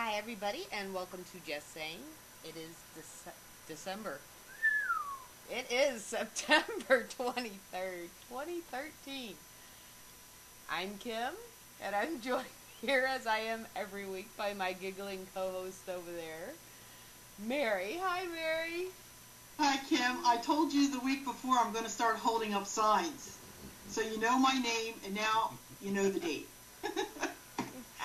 Hi, everybody, and welcome to Just Saying. It is December. It is September 23rd, 2013. I'm Kim, and I'm joined here, as I am every week, by my giggling co-host over there, Mary. Hi, Mary. Hi, Kim. I told you the week before I'm going to start holding up signs. So you know my name, and now you know the date.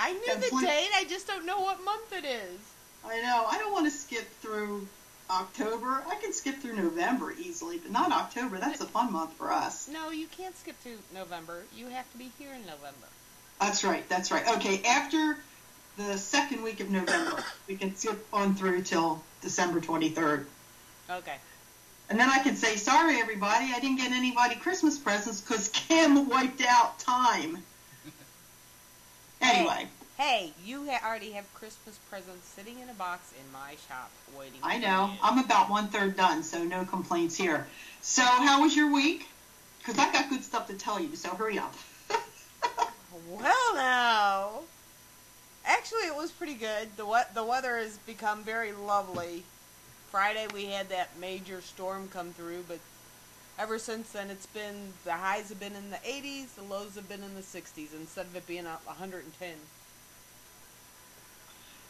I knew the date, I just don't know what month it is. I know. I don't want to skip through October. I can skip through November easily, but not October. That's a fun month for us. No, you can't skip through November. You have to be here in November. That's right. That's right. Okay, after the second week of November, we can skip on through till December 23rd. Okay. And then I can say, sorry, everybody, I didn't get anybody Christmas presents because Kim wiped out time. Anyway. Hey, you already have Christmas presents sitting in a box in my shop waiting. I know. I'm about 1/3 done, so no complaints here. So how was your week? Because I got good stuff to tell you, so hurry up. Well, now. Actually, it was pretty good. The weather has become very lovely. Friday we had that major storm come through, but ever since then the highs have been in the 80s, the lows have been in the 60s, instead of it being 110.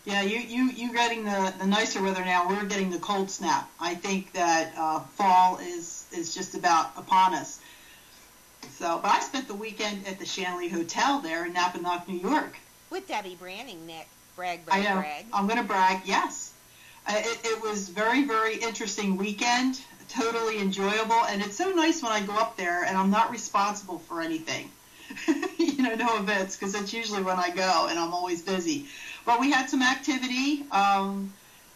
Yeah, you getting the nicer weather now. We're getting the cold snap. I think that fall is just about upon us. So, but I spent the weekend at the Shanley Hotel there in Napanoch, New York. With Debbie Branning, Nick. Brag. I know. I'm going to brag, yes. It was very, very interesting weekend, totally enjoyable, and it's so nice when I go up there and I'm not responsible for anything. No events, because that's usually when I go, and I'm always busy. But we had some activity,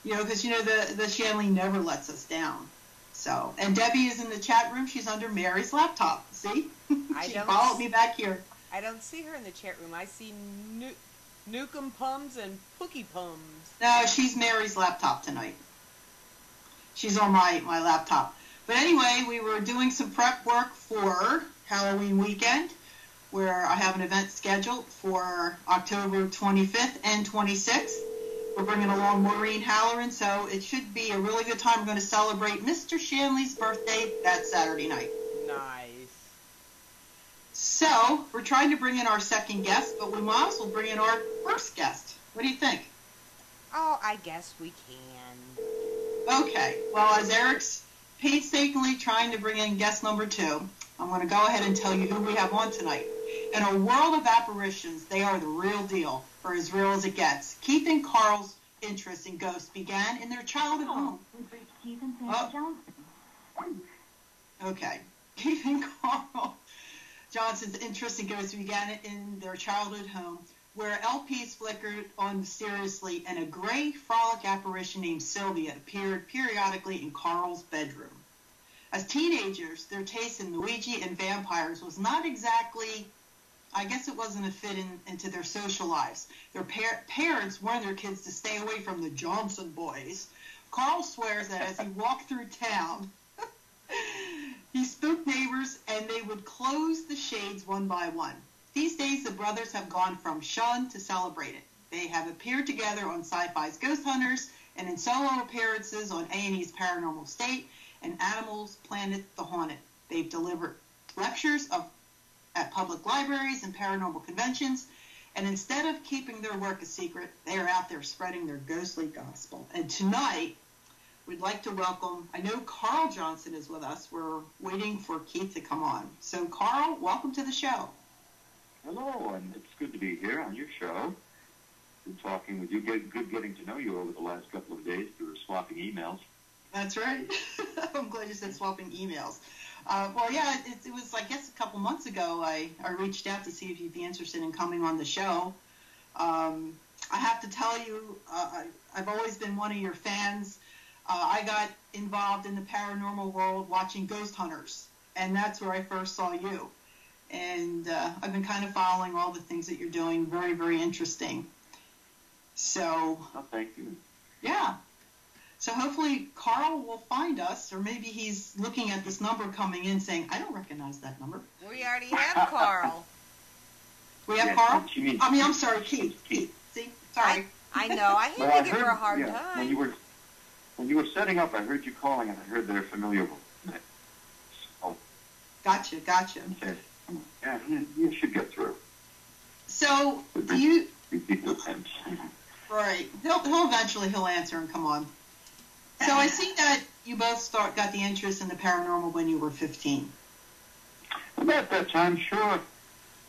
because, the Shanley never lets us down. So, and Debbie is in the chat room. She's under Mary's laptop. See? She followed me back here. I don't see her in the chat room. I see Nukem Pums and Pookie Pums. No, she's Mary's laptop tonight. She's on my laptop. But anyway, we were doing some prep work for Halloween weekend, where I have an event scheduled for October 25th and 26th. We're bringing along Maureen Halloran, so it should be a really good time. We're going to celebrate Mr. Shanley's birthday that Saturday night. Nice. So, we're trying to bring in our second guest, but we might as well bring in our first guest. What do you think? Oh, I guess we can. Okay. Well, as Eric's painstakingly trying to bring in guest number 2, I'm going to go ahead and tell you who we have on tonight. In a world of apparitions, they are the real deal, or as real as it gets. Keith and Carl's interest in ghosts began in their childhood home. Okay. Keith and Carl Johnson's interest in ghosts began in their childhood home, where LPs flickered on mysteriously, and a gray frolic apparition named Sylvia appeared periodically in Carl's bedroom. As teenagers, their taste in Ouija and vampires was not exactly, I guess it wasn't a fit into their social lives. Their parents warned their kids to stay away from the Johnson boys. Carl swears that as he walked through town, he spooked neighbors and they would close the shades one by one. These days, the brothers have gone from shunned to celebrated. They have appeared together on SyFy's Ghost Hunters and in solo appearances on A&E's Paranormal State and Animals Planet The Haunted. They've delivered lectures at public libraries and paranormal conventions, and instead of keeping their work a secret, they are out there spreading their ghostly gospel. And tonight, we'd like to welcome, I know Carl Johnson is with us. We're waiting for Keith to come on. So, Carl, welcome to the show. Hello, and it's good to be here on your show. Good talking with you. Good getting to know you over the last couple of days through swapping emails. That's right. I'm glad you said swapping emails. It was, I guess, a couple months ago I reached out to see if you'd be interested in coming on the show. I have to tell you, I've always been one of your fans. I got involved in the paranormal world watching Ghost Hunters, and that's where I first saw you. And I've been kind of following all the things that you're doing. Very, very interesting. So. Oh, thank you. Yeah. So hopefully Carl will find us, or maybe he's looking at this number coming in saying, I don't recognize that number. We already have Carl. We have Carl? I'm sorry, Keith. See? Sorry. I know. I hate Well, to give her a hard time. When you were setting up, I heard you calling, and I heard they're familiar with it. So, Gotcha. okay. Yeah, you should get through. So, do you... Right. Right. He'll eventually answer and come on. So I see that you both got the interest in the paranormal when you were 15. About that time, sure.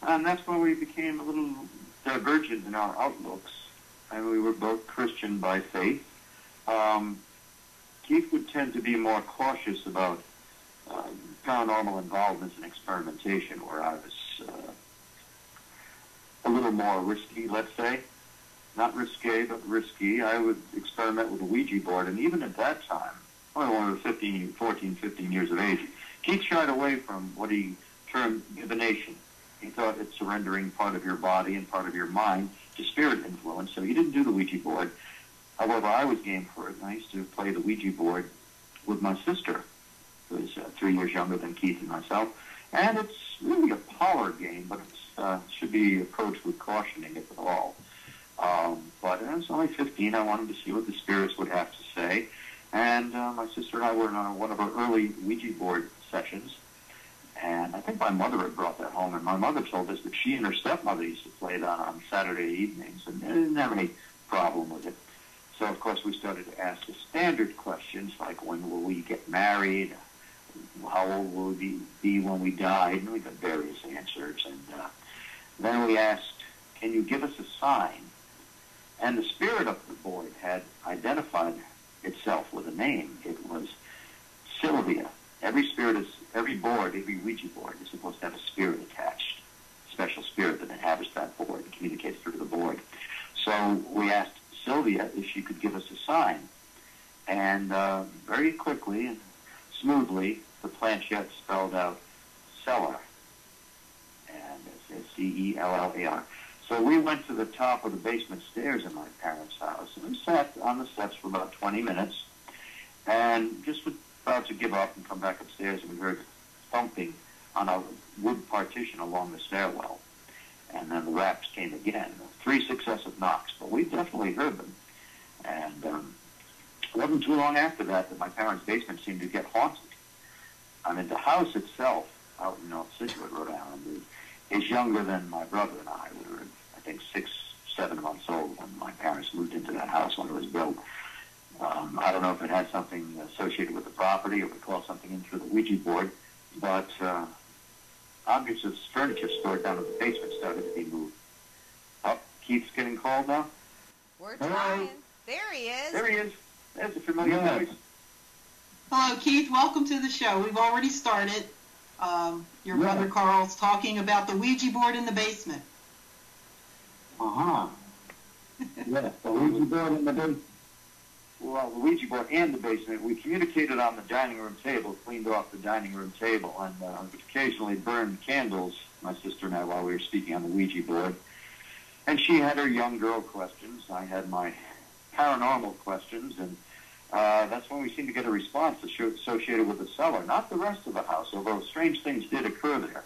And that's when we became a little divergent in our outlooks. And we were both Christian by faith. Keith would tend to be more cautious about paranormal involvements and experimentation, where I was a little more risky, let's say. Not risque, but risky. I would experiment with a Ouija board, and even at that time, when we were 14, 15 years of age, Keith shied away from what he termed divination. He thought it's surrendering part of your body and part of your mind to spirit influence, so he didn't do the Ouija board. However, I was game for it, and I used to play the Ouija board with my sister, who is 3 years younger than Keith and myself. And it's really a parlor game, but it should be approached with cautioning, if at all. But I was only 15. I wanted to see what the spirits would have to say. And my sister and I were on one of our early Ouija board sessions. And I think my mother had brought that home. And my mother told us that she and her stepmother used to play that on Saturday evenings. And they didn't have any problem with it. So, of course, we started to ask the standard questions, like when will we get married? How old will we be when we died? And we got various answers. And then we asked, can you give us a sign? And the spirit of the board had identified itself with a name. It was Sylvia. Every board, every Ouija board is supposed to have a spirit attached, a special spirit that inhabits that board and communicates through the board. So we asked Sylvia if she could give us a sign. And very quickly and smoothly, the planchette spelled out cellar. And it says C-E-L-L-A-R. So we went to the top of the basement stairs in my parents' house, and we sat on the steps for about 20 minutes, and just about to give up and come back upstairs, and we heard thumping on a wood partition along the stairwell. And then the raps came again, 3 successive knocks, but we definitely heard them. And it wasn't too long after that my parents' basement seemed to get haunted. I mean, the house itself, out in North Situate, Rhode Island, is younger than my brother and I. We were, I think, 6, 7 months old when my parents moved into that house when it was built. I don't know if it had something associated with the property or we called something in through the Ouija board, but objects of furniture stored down in the basement started to be moved. Oh, Keith's getting called now? We're trying. There he is. There he is. There's a familiar voice. Hello, Keith. Welcome to the show. We've already started. Your brother Carl's talking about the Ouija board in the basement. Uh-huh. Yeah, the Ouija board in the basement. Well, the Ouija board and the basement, we communicated on the dining room table, cleaned off the dining room table, and would occasionally burn candles, my sister and I, while we were speaking on the Ouija board. And she had her young girl questions. I had my paranormal questions, and that's when we seemed to get a response associated with the cellar, not the rest of the house, although strange things did occur there.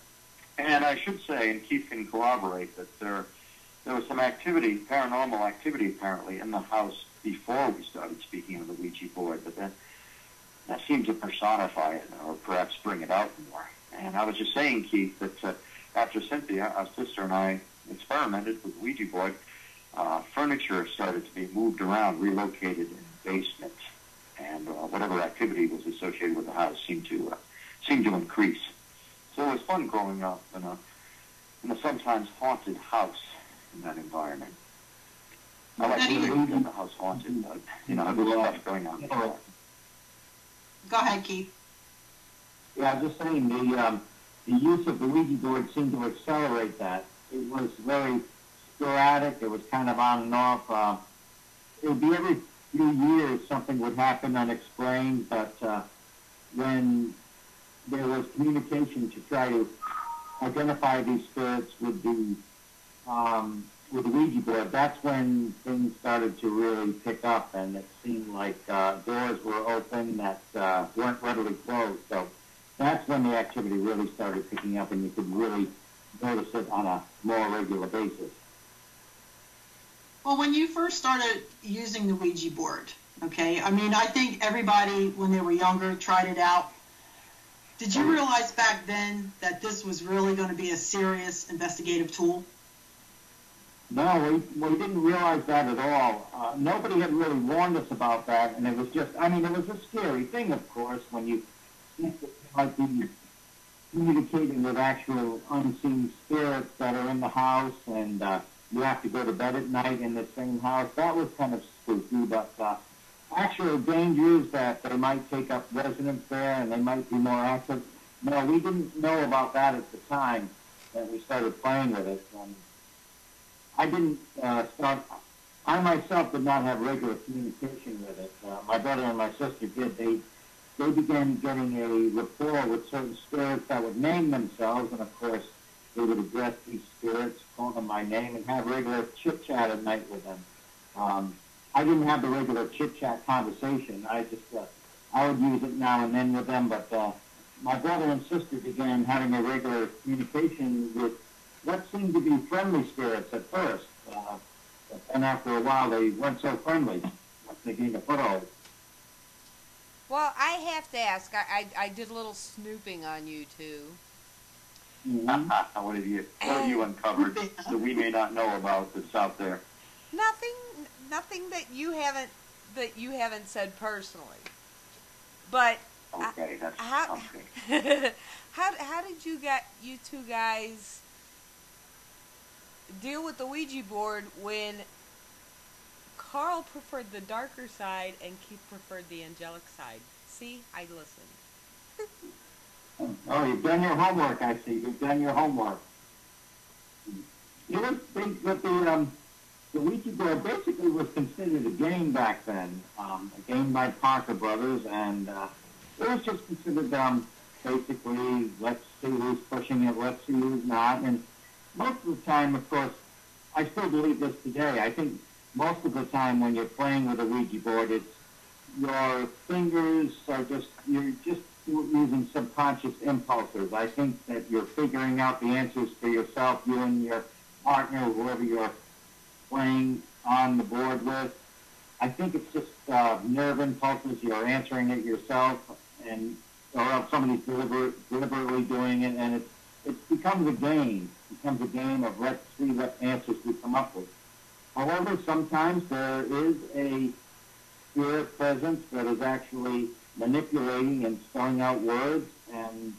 And I should say, and Keith can corroborate, that there was some activity, paranormal activity apparently, in the house before we started speaking on the Ouija board, but that seemed to personify it or perhaps bring it out more. And I was just saying, Keith, that after Cynthia, our sister, and I experimented with the Ouija board, furniture started to be moved around, relocated in the basement, and whatever activity was associated with the house seemed to increase. So it was fun growing up in a sometimes haunted house in that environment. I like to live in the house haunted, but there was stuff going on. Go ahead, Keith. Yeah, I was just saying the use of the Ouija board seemed to accelerate that. It was very sporadic. It was kind of on and off. It would be every few years something would happen unexplained, but when there was communication to try to identify these spirits with the Ouija board, that's when things started to really pick up, and it seemed like doors were open that weren't readily closed. So that's when the activity really started picking up, and you could really notice it on a more regular basis. Well, when you first started using the Ouija board, okay, I mean, I think everybody, when they were younger, tried it out. Did you realize back then that this was really going to be a serious investigative tool? No, we didn't realize that at all. Nobody had really warned us about that, and it was just, I mean, it was a scary thing, of course, when you think that you might be communicating with actual unseen spirits that are in the house, and you have to go to bed at night in the same house. That was kind of spooky, but actual dangers that they might take up residence there and they might be more active. No, we didn't know about that at the time that we started playing with it. I didn't I myself did not have regular communication with it. My brother and my sister did. They began getting a rapport with certain spirits that would name themselves, and of course they would address these spirits, call them by name, and have regular chit-chat at night with them. I didn't have the regular chit-chat conversation. I would use it now and then with them, but my brother and sister began having a regular communication with what seemed to be friendly spirits at first. But then after a while, they weren't so friendly. They gained a foothold. Well, I have to ask. I did a little snooping on you two. Mm-hmm. What have you uncovered that we may not know about that's out there? Nothing that you haven't said personally. But okay, that's okay. how did you two guys deal with the Ouija board when Carl preferred the darker side and Keith preferred the angelic side? See, I listened. Oh, you've done your homework, I see. You've done your homework. You know, the Ouija board basically was considered a game back then, a game by Parker Brothers, and it was just considered basically, let's see who's pushing it, let's see who's not, and most of the time, of course, I still believe this today. I think most of the time when you're playing with a Ouija board, it's your fingers are you're just using subconscious impulses. I think that you're figuring out the answers for yourself, you and your partner, whoever you're playing on the board with. I think it's just nerve impulses. You're answering it yourself, or else somebody's deliberately doing it, and it becomes a game. It becomes a game of let's see what answers we come up with. However, sometimes there is a spirit presence that is actually manipulating and spelling out words, and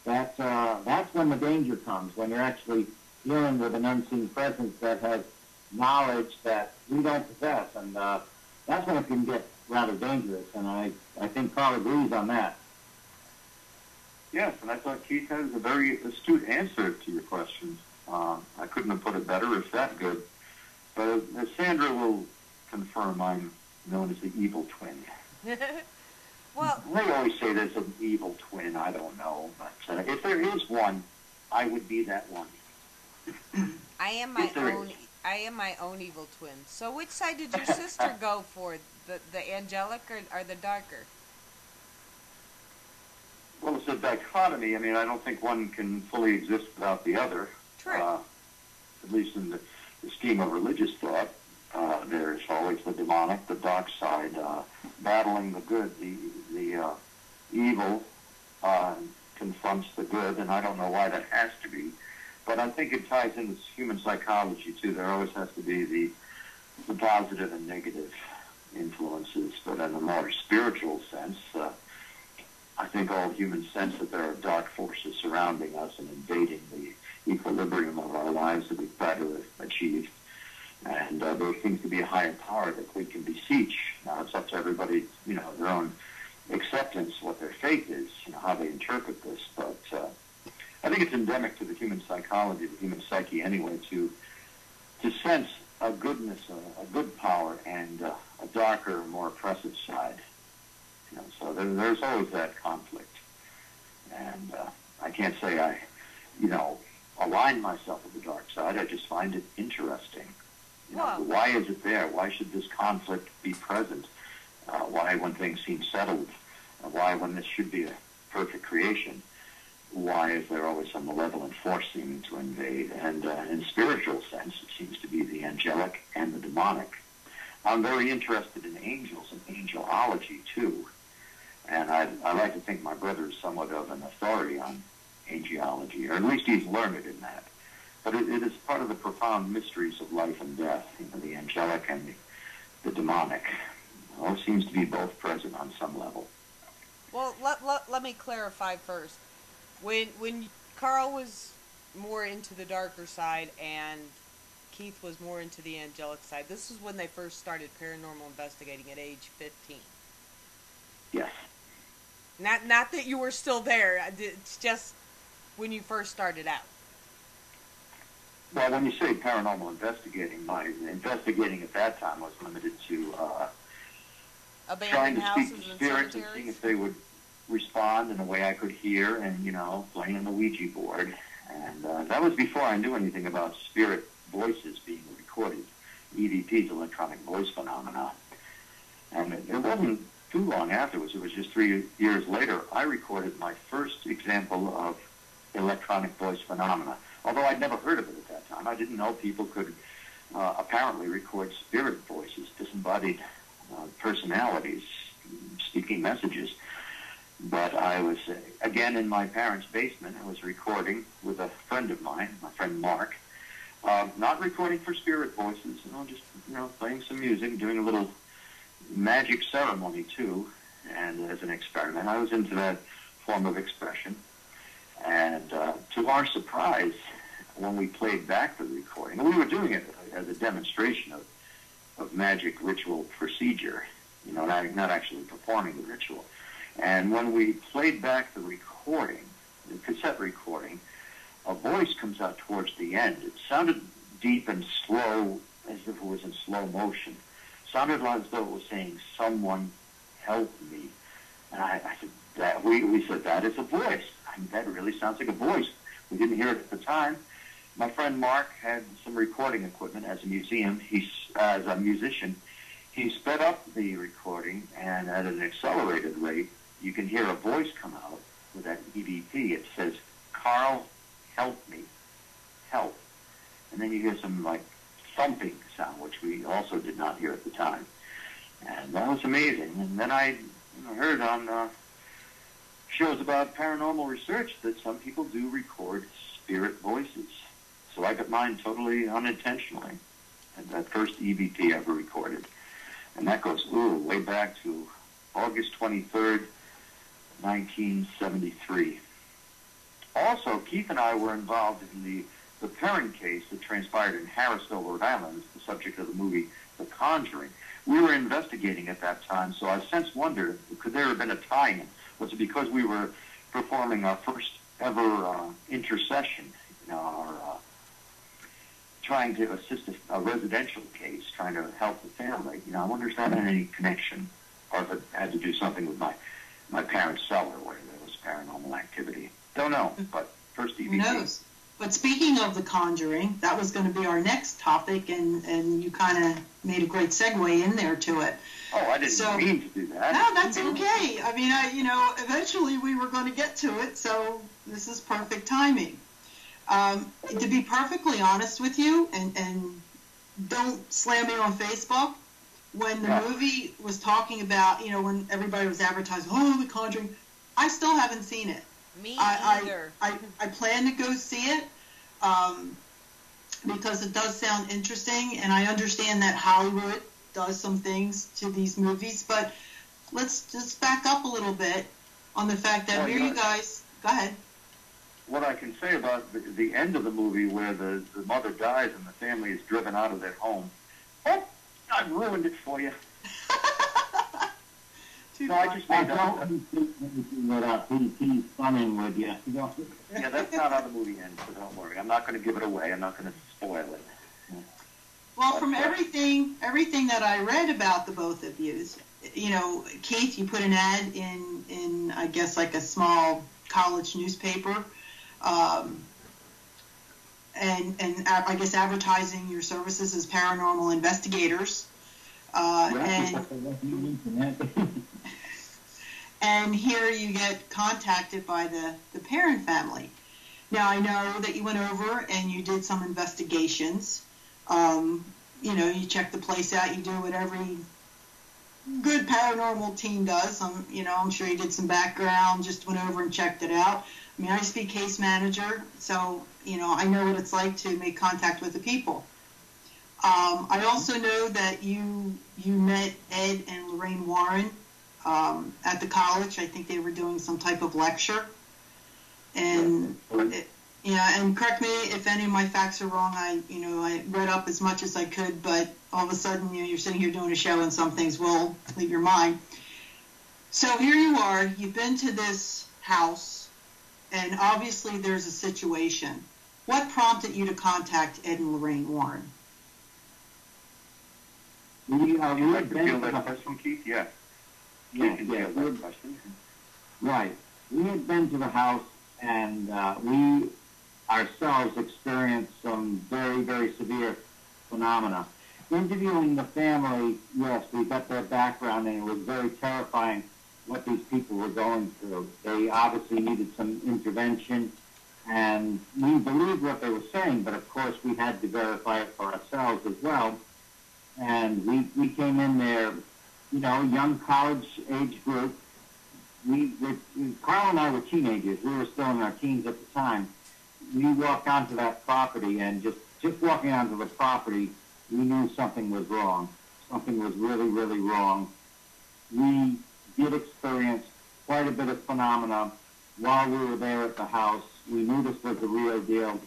that's when the danger comes, when you're actually dealing with an unseen presence that has knowledge that we don't possess, and that's when it can get rather dangerous, and I think Carl agrees on that. Yes, and I thought Keith had a very astute answer to your questions. I couldn't have put it better. It's that good. But as Sandra will confirm, I'm known as the evil twin. Well, they always say there's an evil twin. I don't know, but if there is one, I would be that one. I am my own evil twin. So which side did your sister go for? The angelic or the darker? Well, it's a dichotomy. I mean, I don't think one can fully exist without the other. True. At least in the scheme of religious thought, there's always the demonic, the dark side, battling the good. The evil confronts the good, and I don't know why that has to be. But I think it ties into human psychology, too. There always has to be the positive and negative influences. But in a more spiritual sense, I think all humans sense that there are dark forces surrounding us and invading the equilibrium of our lives that we try to achieve. And there seems to be a higher power that we can beseech. Now, it's up to everybody, their own acceptance, what their faith is, how they interpret this. But I think it's endemic to the human psychology, the human psyche anyway, to sense a goodness, a good power, and a darker, more oppressive side. So there's always that conflict. And I can't say I, align myself with the dark side. I just find it interesting. Why is it there? Why should this conflict be present? Why when things seem settled? Why when this should be a perfect creation? why is there always some malevolent force seeming to invade? And in spiritual sense, it seems to be the angelic and the demonic. I'm very interested in angels and angelology, too. And I like to think my brother is somewhat of an authority on angelology, or at least he's learned in that. But it is part of the profound mysteries of life and death, the angelic and the demonic. All seems to be both present on some level. Well, let me clarify first. When Carl was more into the darker side and Keith was more into the angelic side, this is when they first started paranormal investigating at age 15. Yes. Not that you were still there. It's just when you first started out. Well, when you say paranormal investigating, my investigating at that time was limited to trying to speak to spirits and seeing if they would respond in a way I could hear, and, playing on the Ouija board. And that was before I knew anything about spirit voices being recorded, EVPs, electronic voice phenomena. And it wasn't too long afterwards. It was just 3 years later, I recorded my first example of electronic voice phenomena. Although I'd never heard of it at that time. I didn't know people could apparently record spirit voices, disembodied personalities, speaking messages. But I was, again, in my parents' basement. I was recording with a friend of mine, my friend Mark. Not recording for spirit voices, just, playing some music, doing a little magic ceremony, too, and as an experiment. I was into that form of expression. And to our surprise, when we played back the recording, and we were doing it as a demonstration of magic ritual procedure, not actually performing the ritual. And when we played back the recording, the cassette recording, a voice comes out towards the end. It sounded deep and slow, as if it was in slow motion. Sounded as though it was saying, "Someone help me." And I said, we said, that is a voice. That really sounds like a voice. We didn't hear it at the time. My friend Mark had some recording equipment as a musician. He sped up the recording, and at an accelerated rate, you can hear a voice come out with that EVP. It says, "Carl, help me, help." And then you hear some, thumping sound, which we also did not hear at the time. And that was amazing. And then I heard on shows about paranormal research that some people do record spirit voices. So I got mine totally unintentionally. And that first EVP I ever recorded. And that goes, way back to August 23rd, 1973. Also, Keith and I were involved in the Perrin case that transpired in Harrisville, Rhode Island, the subject of the movie The Conjuring. We were investigating at that time, so I've since wondered, could there have been a tie-in? Was it because we were performing our first ever intercession, trying to assist a residential case, trying to help the family? I wonder if that had any connection, or if it had to do something with my parents' cellar where there was paranormal activity. Don't know, but first EVP. Who knows? But speaking of The Conjuring, that was going to be our next topic, and you kind of made a great segue in there to it. Oh, I didn't mean to do that. No, that's okay. I mean, eventually we were going to get to it, so this is perfect timing. To be perfectly honest with you, and don't slam me on Facebook, when the movie was talking about, when everybody was advertising, The Conjuring, I still haven't seen it. Me either. I plan to go see it because it does sound interesting, and I understand that Hollywood does some things to these movies, but let's just back up a little bit on the fact that you guys, go ahead. What I can say about the end of the movie where the mother dies and the family is driven out of their home, I've ruined it for you. No, I just made that. He's funning with you. Yeah, that's not how the movie ends, so don't worry. I'm not going to give it away. I'm not going to spoil it. Well, from everything that I read about the both of you, Keith, you put an ad in I guess like a small college newspaper, and I guess advertising your services as paranormal investigators, And here you get contacted by the parent family. Now, I know that you went over and you did some investigations. You know, you checked the place out. You do what every good paranormal team does. You know, I'm sure you did some background, just went over and checked it out. I mean, I used to be case manager, so, you know, I know what it's like to make contact with the people. I also know that you met Ed and Lorraine Warren at the college. I think they were doing some type of lecture. And and correct me if any of my facts are wrong. I read up as much as I could, but all of a sudden, you're sitting here doing a show, and some things will leave your mind. So here you are. You've been to this house, and obviously there's a situation. What prompted you to contact Ed and Lorraine Warren? Would you like to field that question, Keith? Yeah. Yeah. Right. We had been to the house, and we ourselves experienced some very, very severe phenomena. Interviewing the family, yes, we got their background, and it was very terrifying what these people were going through. They obviously needed some intervention, and we believed what they were saying, but of course we had to verify it for ourselves as well. And we came in there, you know, young college-age group. Carl and I were teenagers. We were still in our teens at the time. We walked onto that property, and just walking onto the property, we knew something was wrong. Something was really, really wrong. We did experience quite a bit of phenomena while we were there at the house. We knew this was the real deal.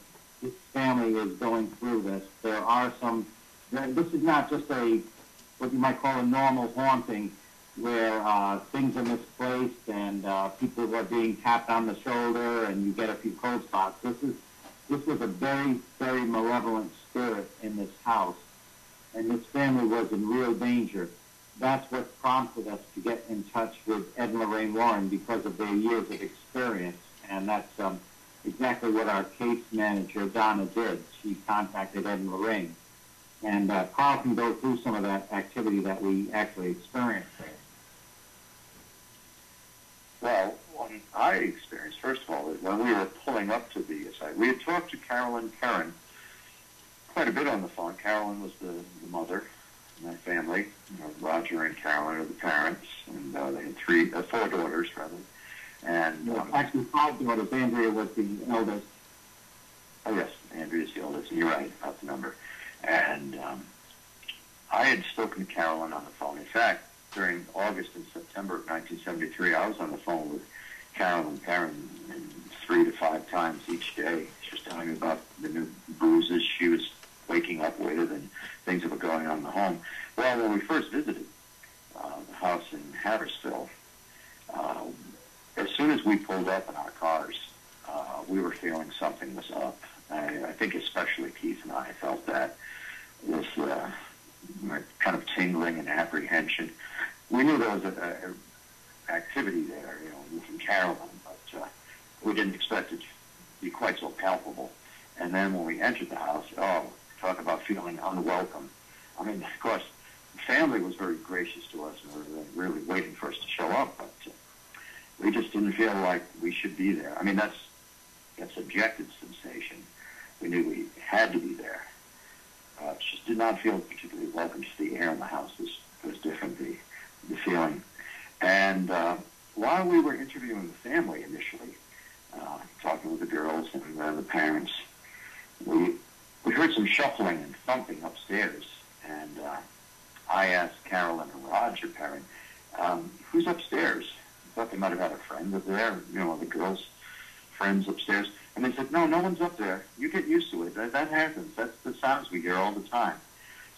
This family was going through this. There are some... This is not just what you might call a normal haunting, where things are misplaced and people are being tapped on the shoulder and you get a few cold spots. This was a very, very malevolent spirit in this house, and this family was in real danger. That's what prompted us to get in touch with Ed and Lorraine Warren, because of their years of experience, and that's exactly what our case manager, Donna, did. She contacted Ed and Lorraine. And Carl can go through some of that activity that we actually experienced there. Well, what I experienced, first of all, when we were pulling up to the site, we had talked to Carolyn Karen quite a bit on the phone. Carolyn was the mother of my family. You know, Roger and Carolyn are the parents, and they had four daughters, rather. And actually 5 daughters. Andrea was the eldest. Oh, yes, Andrea's the eldest, and you're right about the number. And I had spoken to Carolyn on the phone. In fact, during August and September of 1973, I was on the phone with Carolyn Perrin 3 to 5 times each day. She was telling me about the new bruises she was waking up with and things that were going on in the home. Well, when we first visited the house in Harrisville, as soon as we pulled up in our cars, we were feeling something was up. I think especially Keith and I felt that. This kind of tingling and apprehension. We knew there was a activity there, you know, from Carolyn, but we didn't expect it to be quite so palpable. And then when we entered the house, talk about feeling unwelcome. I mean, of course, the family was very gracious to us and were really waiting for us to show up, but we just didn't feel like we should be there. I mean, that's objective sensation. We knew we had to be there. Just did not feel particularly welcome. Just the air in the house was different, the feeling. And while we were interviewing the family initially, talking with the girls and the parents, we heard some shuffling and thumping upstairs. And I asked Carolyn and Roger Perrin, who's upstairs? I thought they might have had a friend up there, you know, the girls' friends upstairs. And they said, no one's up there. You get used to it. That happens. That's the sounds we hear all the time.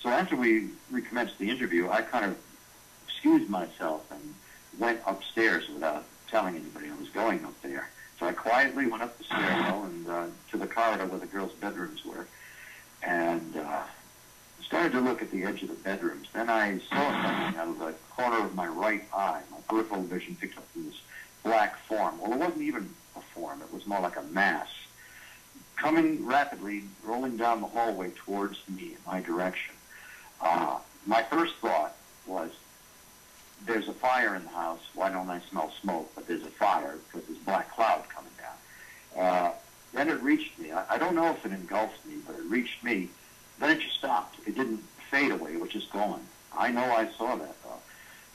So after we recommenced the interview, I kind of excused myself and went upstairs without telling anybody I was going up there. So I quietly went up the stairwell and to the corridor where the girls' bedrooms were, and started to look at the edge of the bedrooms. Then I saw something out of the corner of my right eye. My peripheral vision picked up this black form. Well, it wasn't even a form. It was more like a mass, coming rapidly, rolling down the hallway towards me in my direction. My first thought was, there's a fire in the house. Why don't I smell smoke? But there's a fire because there's black cloud coming down. Then it reached me. I don't know if it engulfed me, but it reached me. Then it just stopped. It didn't fade away. It was just gone. I know I saw that, though.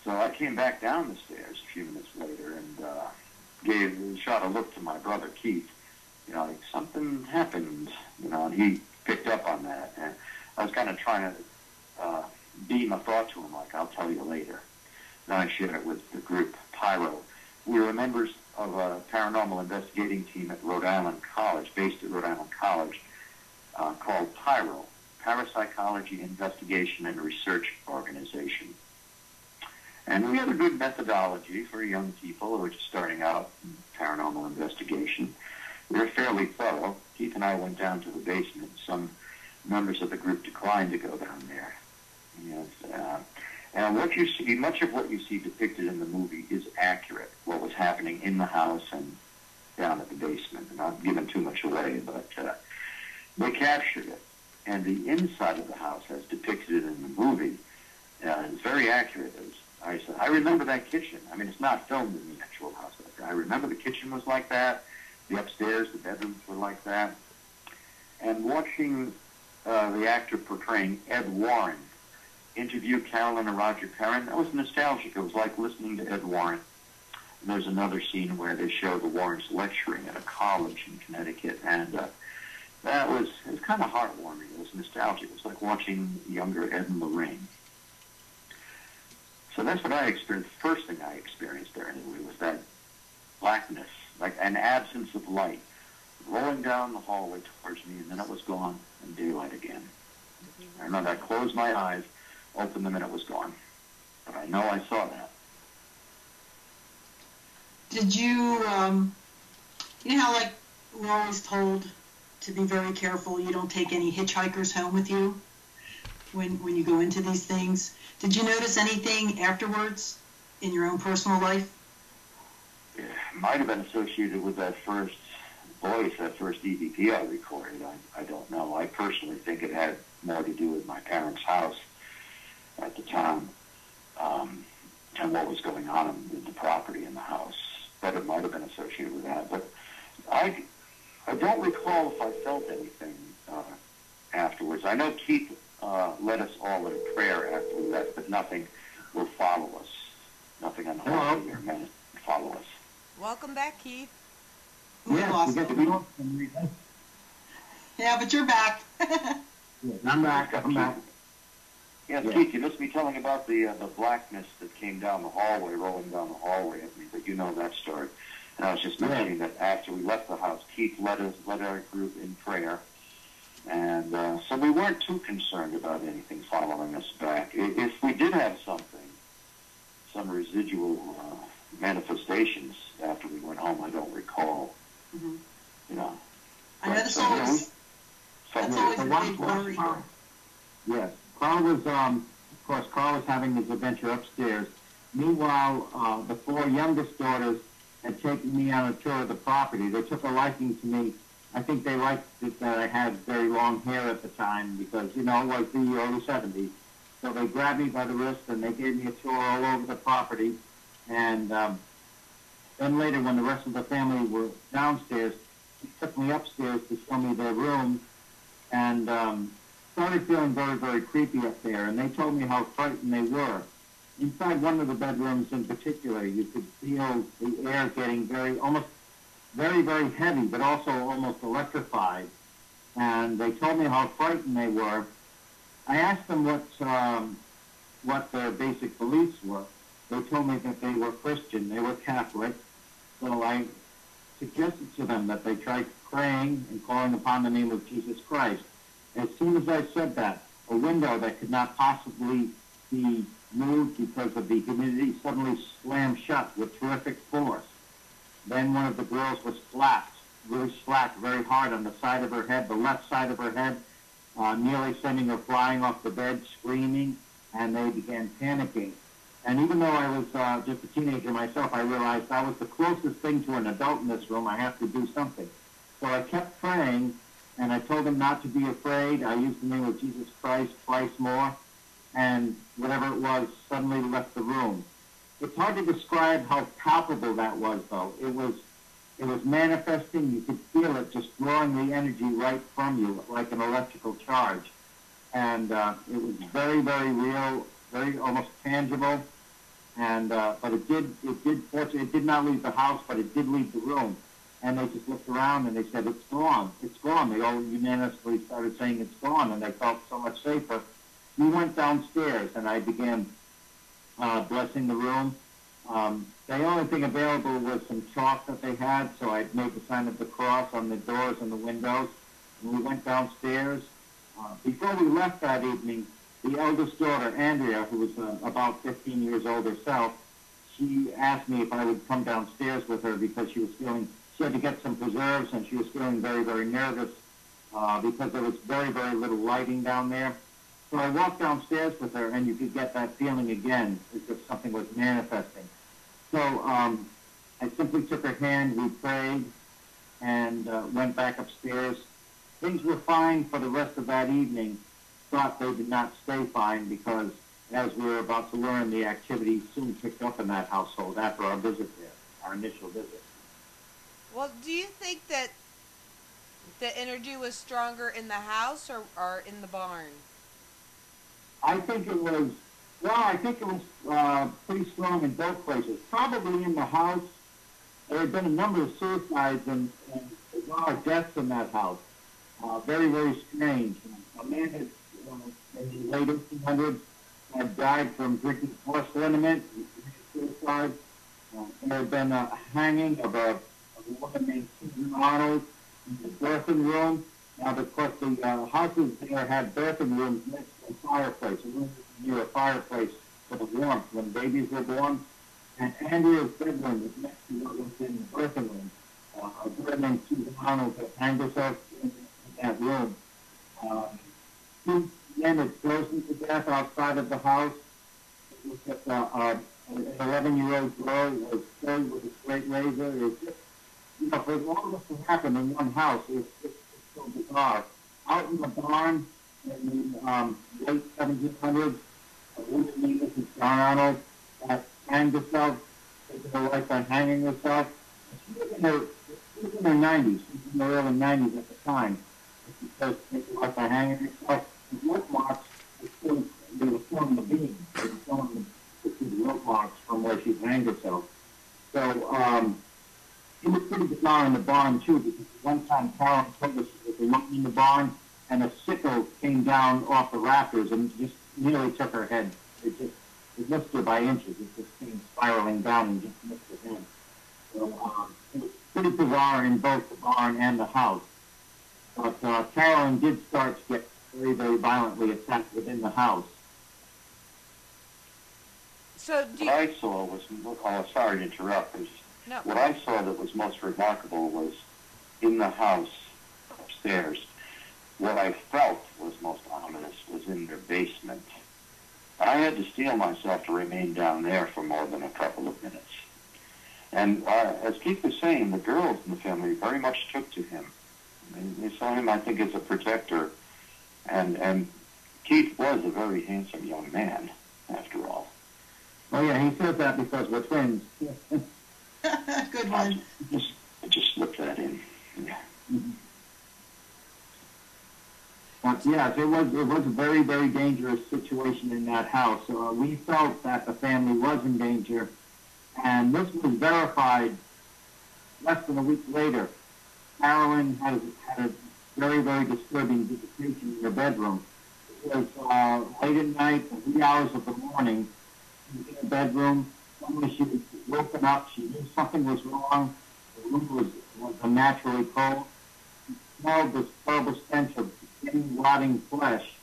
So I came back down the stairs a few minutes later and shot a look to my brother, Keith. You know, like something happened, you know, and he picked up on that. And I was kind of trying to beam a thought to him, like, I'll tell you later. Then I shared it with the group Pyro. We were members of a paranormal investigating team at Rhode Island College, based at Rhode Island College, called Pyro, Parapsychology Investigation and Research Organization. And we had a good methodology for young people who were just starting out in paranormal investigation. We were fairly thorough. Keith and I went down to the basement. Some members of the group declined to go down there. Yes, and what you see, much of what you see depicted in the movie is accurate. What was happening in the house and down at the basement. I'm not giving too much away, but they captured it. And the inside of the house, as depicted in the movie, is very accurate. As I said, I remember that kitchen. I mean, it's not filmed in the actual house. I remember the kitchen was like that. The upstairs, the bedrooms were like that. And watching the actor portraying Ed Warren interview Carolyn and Roger Perrin, that was nostalgic. It was like listening to Ed Warren. And there's another scene where they show the Warrens lecturing at a college in Connecticut, and it was kind of heartwarming. It was nostalgic. It was like watching younger Ed and Lorraine. So that's what I experienced. The first thing I experienced there anyway was that blackness, like an absence of light, rolling down the hallway towards me, and then it was gone, and daylight again. I remember I closed my eyes, opened them, and it was gone. But I know I saw that. Did you, you know how, like, we're always told to be very careful you don't take any hitchhikers home with you when you go into these things? Did you notice anything afterwards in your own personal life? It might have been associated with that first voice, that first EVP I recorded. I don't know. I personally think it had more to do with my parents' house at the time, and what was going on with the property in the house. But it might have been associated with that. But I don't recall if I felt anything afterwards. I know Keith led us all in prayer after we left, but nothing will follow us. Nothing unholy or meant to follow us. Welcome back, Keith. Yes, we get to be on. Yeah, but you're back. Yes, I'm back. Yes, Keith, you missed me telling about the blackness that came down the hallway, rolling down the hallway at me, but you know that story. And I was just mentioning that after we left the house, Keith led our group in prayer. And so we weren't too concerned about anything following us back. If we did have some residual manifestations after we went home, I don't recall. Mm-hmm. You know. I know that's always a big worry. Yes. Carl was, of course, Carl was having his adventure upstairs. Meanwhile, the four youngest daughters had taken me on a tour of the property. They took a liking to me. I think they liked it that I had very long hair at the time because, you know, it was the early 70s. So they grabbed me by the wrist and they gave me a tour all over the property. And then later, when the rest of the family were downstairs, he took me upstairs to show me their room and started feeling very, very creepy up there. And they told me how frightened they were. Inside one of the bedrooms in particular, you could feel the air getting very, very heavy, but also almost electrified. And they told me how frightened they were. I asked them what their basic beliefs were. They told me that they were Christian, they were Catholic. So I suggested to them that they try praying and calling upon the name of Jesus Christ. As soon as I said that, a window that could not possibly be moved because of the humidity suddenly slammed shut with terrific force. Then one of the girls was really slapped very hard on the side of her head, the left side of her head, nearly sending her flying off the bed, screaming, and they began panicking. And even though I was just a teenager myself, I realized I was the closest thing to an adult in this room. I have to do something. So I kept praying, and I told them not to be afraid. I used the name of Jesus Christ twice more, and whatever it was suddenly left the room. It's hard to describe how palpable that was, though. It was manifesting. You could feel it just drawing the energy right from you, like an electrical charge. And it was very, very real, very almost tangible. And but it did not leave the house, but it did leave the room. And they just looked around and they said, "It's gone. It's gone." They all unanimously started saying it's gone, and they felt so much safer. We went downstairs, and I began blessing the room. The only thing available was some chalk that they had, so I made the sign of the cross on the doors and the windows. And we went downstairs. Before we left that evening, the eldest daughter, Andrea, who was about 15 years old herself, she asked me if I would come downstairs with her because she had to get some preserves, and she was feeling very, very nervous because there was very, very little lighting down there. So I walked downstairs with her, and you could get that feeling again, as if something was manifesting. So I simply took her hand, we prayed, and went back upstairs. Things were fine for the rest of that evening, but they did not stay fine because, as we were about to learn, the activity soon picked up in that household after our visit there, our initial visit. Well, do you think that the energy was stronger in the house or in the barn? I think it was pretty strong in both places. Probably in the house. There had been a number of suicides and a lot of deaths in that house. Very, very strange. A man had, in the late 1800s, had died from drinking horse liniment. He committed suicide. There had been a hanging of a woman named Susan Arnold in the birthing room. Now, of course, the houses there had birthing rooms next to a fireplace, a room near a fireplace for the warmth when babies were born. And Andrea's bedroom was next to what was in the birthing room. A girl named Susan Arnold had hanged herself in that room. Two men had frozen to death outside of the house. It was just an 11-year-old girl was killed with a straight razor. It was just, for all of this to happen in one house, it's so bizarre. Out in the barn in the late 1700s, a woman named Mrs. John Arnold had hanged herself, taken her life by hanging herself. She was in her 90s. She was in her early 90s at the time. She chose to take her life by hanging herself. The rope marks they were still in the beam. They were still in the rope marks from where she hanged herself. So, it was pretty bizarre in the barn, too, because one time Carol told us she was alone in the barn, and a sickle came down off the rafters and just nearly took her head. It missed her by inches. It just came spiraling down and just missed her head. So it was pretty bizarre in both the barn and the house. But Carolyn did start to get very, very violently attacked within the house. So what I saw was, sorry to interrupt, no. What I saw that was most remarkable was in the house upstairs. What I felt was most ominous was in their basement. I had to steel myself to remain down there for more than a couple of minutes. And as Keith was saying, the girls in the family very much took to him. They saw him, I think, as a protector. And Keith was a very handsome young man, after all. Oh, yeah, he says that because we're twins. Good one. I just slipped that in. Yeah. Mm-hmm. But yes, it was a very, very dangerous situation in that house. We felt that the family was in danger, and this was verified less than a week later. Carolyn had a very, very disturbing visitation in her bedroom. It was late at night, the wee hours of the morning, in her bedroom. Suddenly she was woken up. She knew something was wrong. The room was unnaturally cold. She smelled this horrible stench of getting rotting flesh,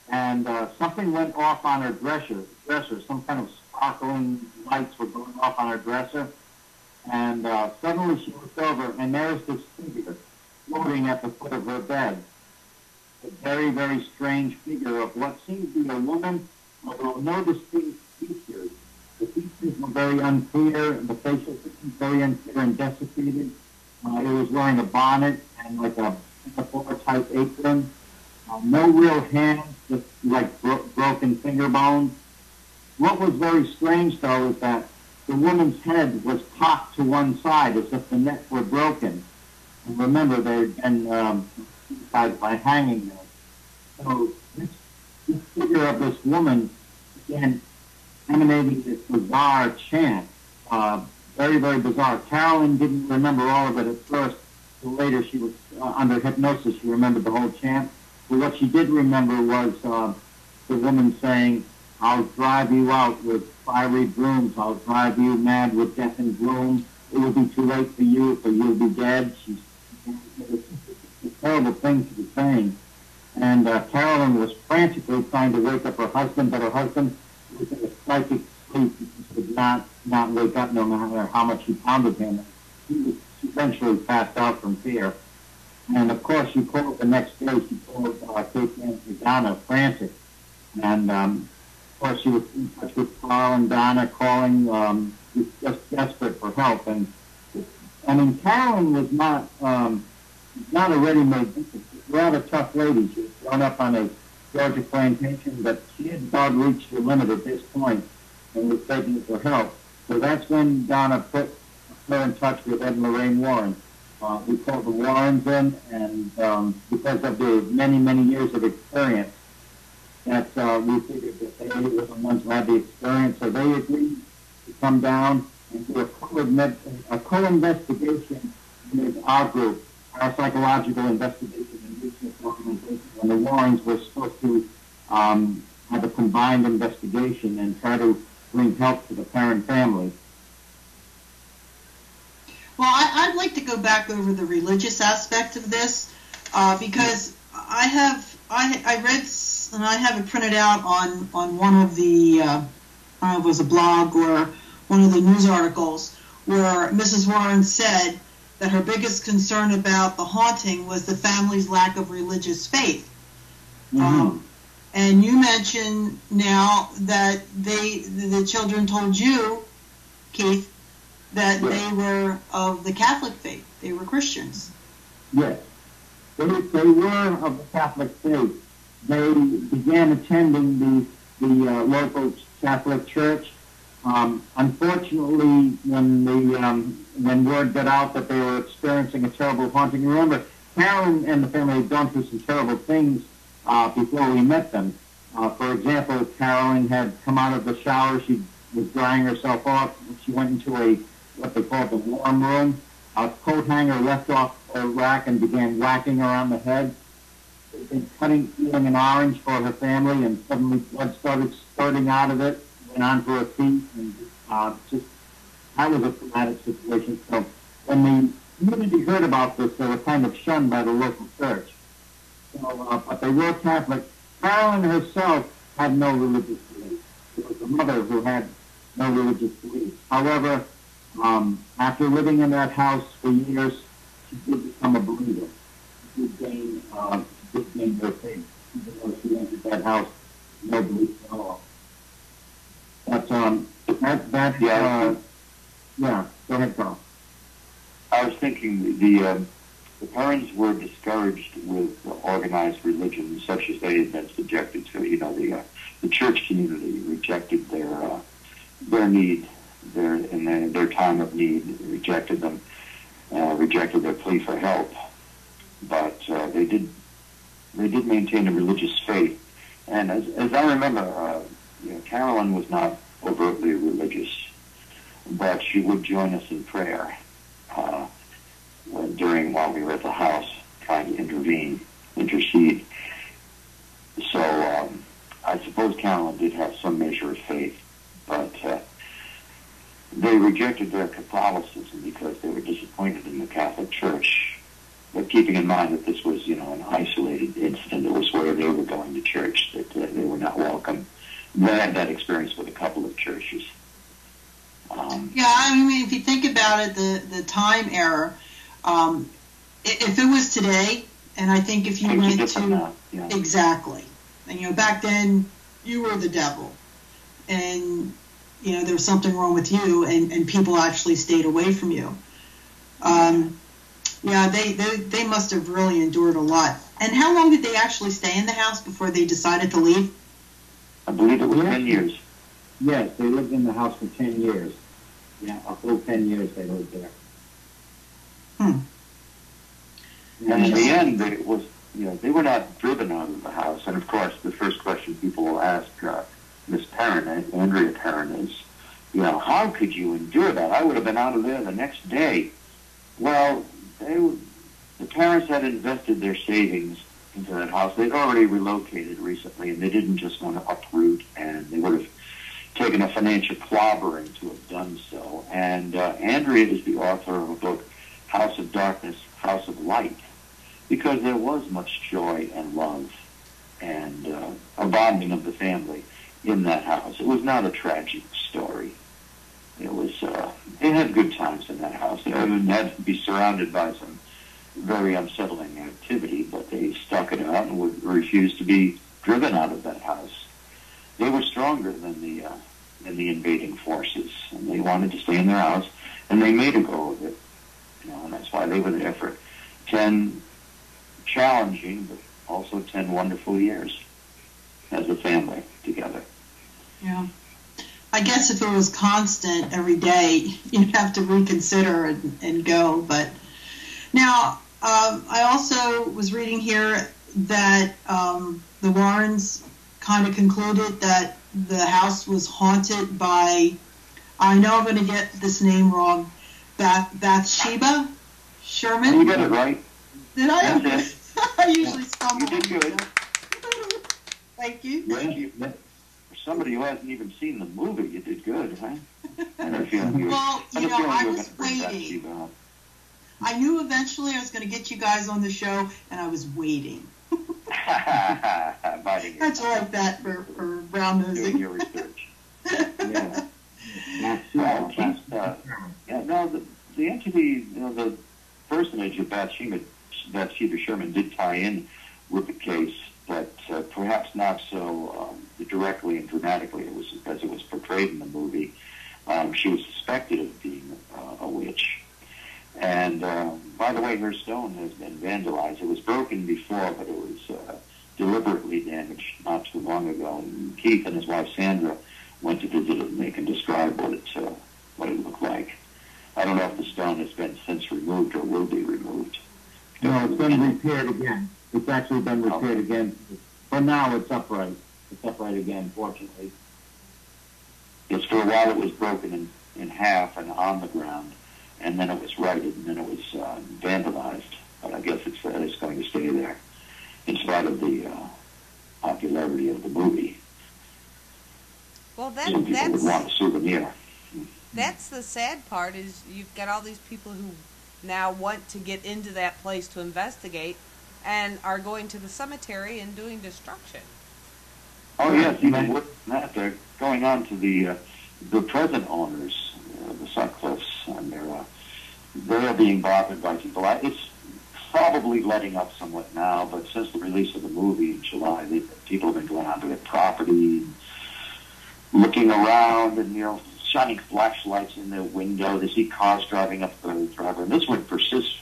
and something went off on her dresser. Some kind of sparkling lights were going off on her dresser, and suddenly she looked over, and there's this figure floating at the foot of her bed. A very, very strange figure of what seemed to be a woman, although no distinct features. The features were very unclear, the facial features very unclear and desiccated. It was wearing a bonnet and like a type apron. No real hands, just like broken finger bones. What was very strange, though, is that the woman's head was cocked to one side as if the neck were broken. And remember, they had been suicided by hanging them. So this figure of this woman, again, emanating this bizarre chant, very, very bizarre. Carolyn didn't remember all of it at first. So later, she was under hypnosis. She remembered the whole chant. But what she did remember was the woman saying, "I'll drive you out with fiery brooms. I'll drive you mad with death and gloom. It will be too late for you, for you'll be dead." It's a terrible thing to be saying. And Carolyn was frantically trying to wake up her husband, but her husband was in a psychic sleep. He could not wake up no matter how much he pounded him. He was eventually passed out from fear. And of course, she called the next day. She called Kate Nancy Donna frantic. And of course, she was in touch with Carl and Donna, calling, just desperate for help. And I mean, Carolyn was not a ready-made, rather tough lady. She was grown up on a Georgia plantation, but she had about reached the limit at this point and was begging for help. So that's when Donna put her in touch with Ed and Lorraine Warren. We called the Warrens in, and because of their many, many years of experience, that we figured that they were the ones who had the experience. So they agreed to come down and do a co-investigation with our group, our psychological investigation and research documentation. And the Warrens were supposed to have a combined investigation and try to bring help to the parent family. Well, I'd like to go back over the religious aspect of this because I read, and I have it printed out on one of the, I don't know if it was a blog or one of the news articles, where Mrs. Warren said that her biggest concern about the haunting was the family's lack of religious faith. Mm-hmm. And you mentioned now that the children told you, Keith, that they were of the Catholic faith. They were Christians. Yes. They were of the Catholic faith. They began attending the local Catholic church. Unfortunately, when word got out that they were experiencing a terrible haunting, remember, Carolyn and the family had gone through some terrible things before we met them. For example, Carolyn had come out of the shower. She was drying herself off. She went into what they called the warm room. A coat hanger left off her rack and began whacking her on the head. They'd been peeling an orange for her family, and suddenly blood started spurting out of it, went onto her feet, and that was a traumatic situation. So when the community heard about this, they were kind of shunned by the local church. So, but they were Catholic. Carolyn herself had no religious beliefs. It was the mother who had no religious beliefs. However, after living in that house for years, she did become a believer. She did gain her faith, even though she entered that house with no belief at all. But yeah, go ahead, Carl. I was thinking the parents were discouraged with organized religion, such as they had been subjected to. You know, the church community rejected their need, their time of need, rejected them, rejected their plea for help. But they did maintain a religious faith. And as I remember, Carolyn was not overtly religious, but she would join us in prayer while we were at the house, trying to intercede. So I suppose Carolyn did have some measure of faith, but they rejected their Catholicism because they were disappointed in the Catholic Church. But keeping in mind that this was, an isolated incident, it was where they were going to church, that they were not welcome. They had that experience with a couple of churches. Yeah, I mean, if you think about it, the time error, if it was today, and I think if you went to... Yeah. Exactly. And, back then, you were the devil. And, there was something wrong with you, and people actually stayed away from you. Yeah, they must have really endured a lot. And how long did they actually stay in the house before they decided to leave? I believe it was 10 years. Yes, they lived in the house for 10 years. Yeah, a full 10 years they lived there. Hmm. And in the end, it was, they were not driven out of the house. And of course, the first question people will ask Miss Perrin, Andrea Perrin, is, how could you endure that? I would have been out of there the next day. Well, the parents had invested their savings into that house. They'd already relocated recently, and they didn't just want to uproot, and they would have taken a financial clobbering to have done so. And Andrea is the author of a book, House of Darkness, House of Light, because there was much joy and love and a bonding of the family in that house. It was not a tragic story. It was, they had good times in that house. They had to be surrounded by some very unsettling activity, but they stuck it out and would refuse to be driven out of that house. They were stronger than the invading forces, and they wanted to stay in their house, and they made a go of it. And that's why they were there for 10 challenging, but also 10 wonderful years as a family together. Yeah. I guess if it was constant every day, you'd have to reconsider and go. But now, I also was reading here that the Warrens kind of concluded that the house was haunted by, I know I'm going to get this name wrong, Bathsheba Sherman. You got it right. Did I? Okay. I usually stumble. You did good. Thank you. Yeah, for somebody who hasn't even seen the movie, you did good, huh? I had a feeling you Well, I was waiting. Bathsheba. I knew eventually I was going to get you guys on the show, and I was waiting. That's like that for brown nosing. Doing your research. Yeah. The entity, the personage of Bathsheba Sherman did tie in with the case, but perhaps not so directly and dramatically as it was portrayed in the movie. She was suspected of being a witch. And, by the way, her stone has been vandalized. It was broken before, but it was deliberately damaged not too long ago. And Keith and his wife Sandra went to visit it, and they can describe what it looked like. I don't know if the stone has been since removed or will be removed. No, it's been repaired again. It's actually been repaired again. For now, it's upright. It's upright again, fortunately. Yes, for a while it was broken in half and on the ground, and then it was righted, and then it was vandalized. But I guess it's going to stay there, in spite of the popularity of the movie. Well, Some people would want a souvenir. That's the sad part, is you've got all these people who now want to get into that place to investigate and are going to the cemetery and doing destruction. Oh, yes, even worse than that, they're going on to the present owners, the Sutcliffes, and they're being bothered by people. It's probably letting up somewhat now, but since the release of the movie in July, people have been going onto their property, looking around, and, shining flashlights in their window. They see cars driving up the driveway. And this would persist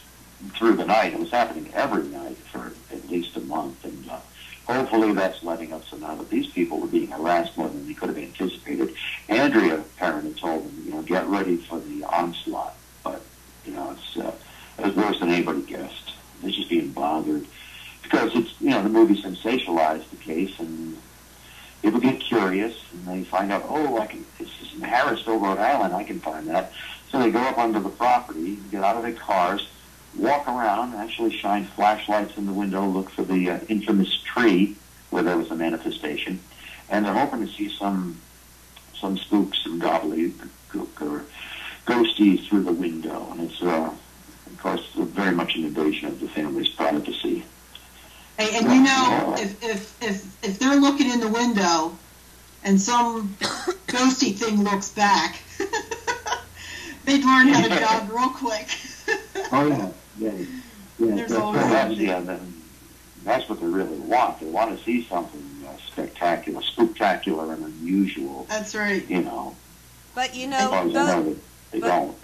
through the night. It was happening every night for at least a month. And hopefully that's letting up. So now that these people were being harassed more than they could have anticipated, Andrea Perrin had told them, get ready for the onslaught. But, it's worse than anybody guessed. They're just being bothered. Because it's, the movie sensationalized the case, and people get curious, and they find out, this is in Harrisville, Rhode Island, I can find that. So they go up onto the property, get out of their cars, walk around, actually shine flashlights in the window, look for the infamous tree where there was a manifestation, and they're hoping to see some spooks and gobbledygook or ghosties through the window. And it's, of course, very much an invasion of the family's privacy. Hey, and if they're looking in the window and some ghosty thing looks back, they'd learn how to jog real quick. Oh, yeah. There's always something. That's what they really want. They want to see something spectacular, spooktacular, and unusual. That's right. But they don't.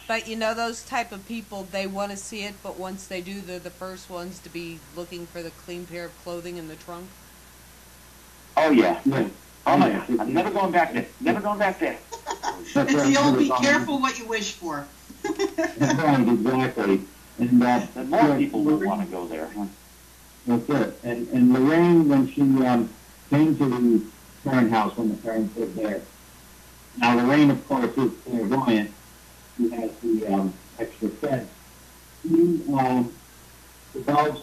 But those type of people, they want to see it, but once they do, they're the first ones to be looking for the clean pair of clothing in the trunk. Oh, yeah. Oh, yeah. I'm never going back there. Never going back there. It's the old be careful what you wish for. Right, exactly. And then more people will want to go there. Huh? That's it. And Lorraine, when she came to the parent house when the parents lived there. Now, Lorraine, of course, is clairvoyant. She has the extra sense.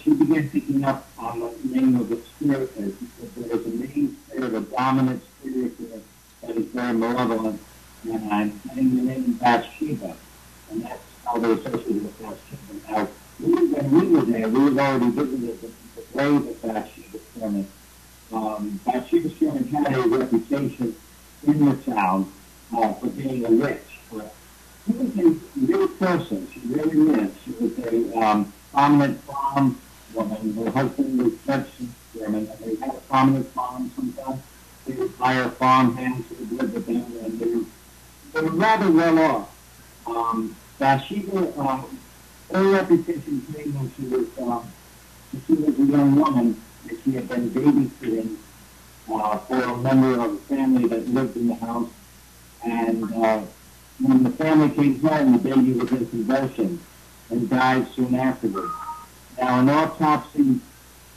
She began picking up on the name of the spirit there. She said there is a main spirit, a dominant spirit there that is very malevolent. And I'm getting the name Bathsheba. And that's how they're associated with Bathsheba. Now, when we were there, we had already visited the grave of Bathsheba Sherman. Bathsheba Sherman had a reputation in the town for being a witch. She was a real person. She really lived. She was a prominent farm woman. Her husband was Dutch German, and they had a prominent farm sometimes. They would hire farm hands who would live with them, and they were rather well off. Bathsheba, her reputation came when she was a young woman, and she had been babysitting for a member of the family that lived in the house. And when the family came home, the baby was in convulsions and died soon afterwards. Now, an autopsy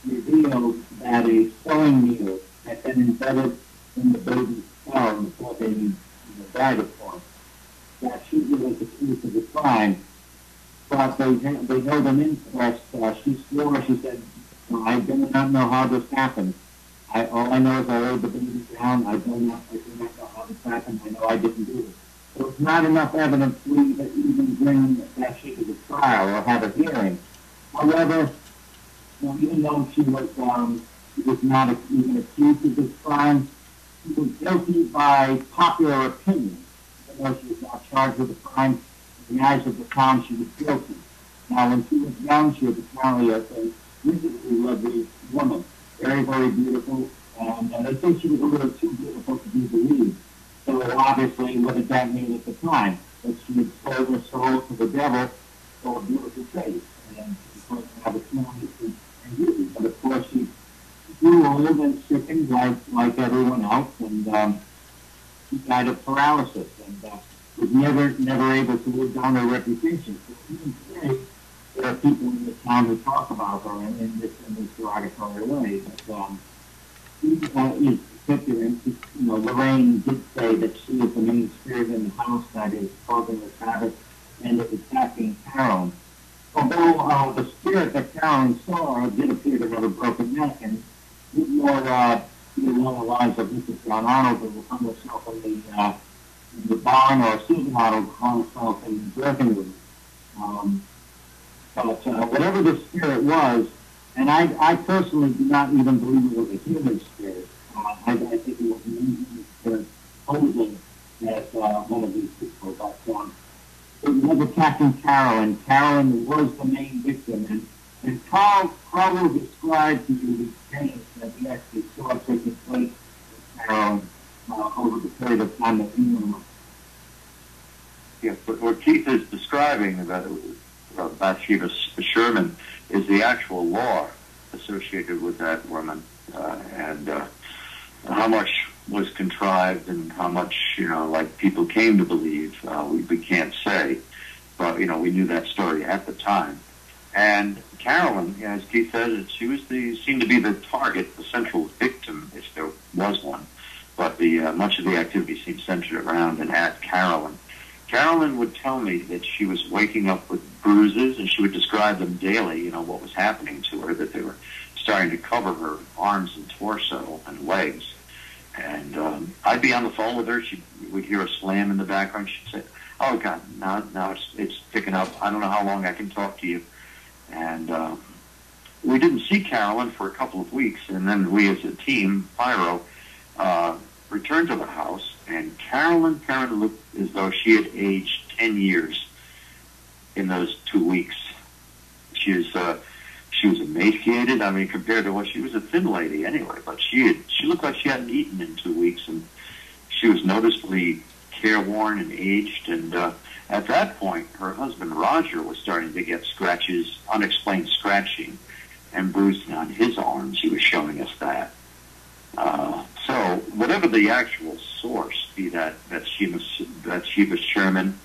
revealed that a sewing needle had been embedded in the baby's skull before the baby died, of course. That she was accused of the crime, but they held an inquest. She swore, she said, I do not know how this happened. All I know is I laid the baby down. I do not know how this happened. I know I didn't do it. There was not enough evidence to even bring Bathsheba to trial or have a hearing. However, even though she was not even accused of this crime, she was guilty by popular opinion. Even though she was not charged with a crime, in the eyes of the town, she was guilty. Now, when she was young, she was apparently a physically lovely woman, very, very beautiful, and they think she was a little too beautiful to be believed. So obviously, what did that mean at the time? That she had sold her soul to the devil for a beautiful face, and she was going to have a small and beauty. But of course, she grew old and sickened like everyone else, and she died of paralysis, and was never able to live down her reputation. So even today, there are people in the town who talk about her in this derogatory way. But she is particular. Lorraine did say that she is the main spirit in the house that is causing the havoc and is attacking Carolyn. Although the spirit that Carolyn saw did appear to have a broken neck, and more along the lines of Mrs. John Arnold, who will find herself in the barn, or Susan Arnold will find herself in the dressing room. But whatever the spirit was, and I personally do not even believe it was a human spirit. I think it was an human spirit posing as one of these people. But it was attacking Carolyn. Carolyn was the main victim. And Carl will describe to you the change that we actually saw taking place with Carolyn over the period of time that we were. Yes, but what Keith is describing about Bathsheba Sherman is the actual law associated with that woman, and how much was contrived and how much, like people came to believe, we can't say, but, we knew that story at the time. And Carolyn, as Keith said, she seemed to be the target, the central victim, if there was one, but much of the activity seemed centered around and at Carolyn. Carolyn would tell me that she was waking up with bruises, and she would describe them daily, what was happening to her, that they were starting to cover her arms and torso and legs. And I'd be on the phone with her. She would hear a slam in the background. She'd say, oh, God, now it's picking up. I don't know how long I can talk to you. And we didn't see Carolyn for a couple of weeks, and then we as a team, Pyro, returned to the house, and Carolyn looked as though she had aged 10 years in those 2 weeks. She was emaciated. I mean, compared to what she was a thin lady anyway, but she looked like she hadn't eaten in 2 weeks, and she was noticeably careworn and aged. And at that point, her husband Roger was starting to get scratches, unexplained scratching and bruising on his arms. He was showing us that. So So whatever the actual source, be that Shiva Sherman,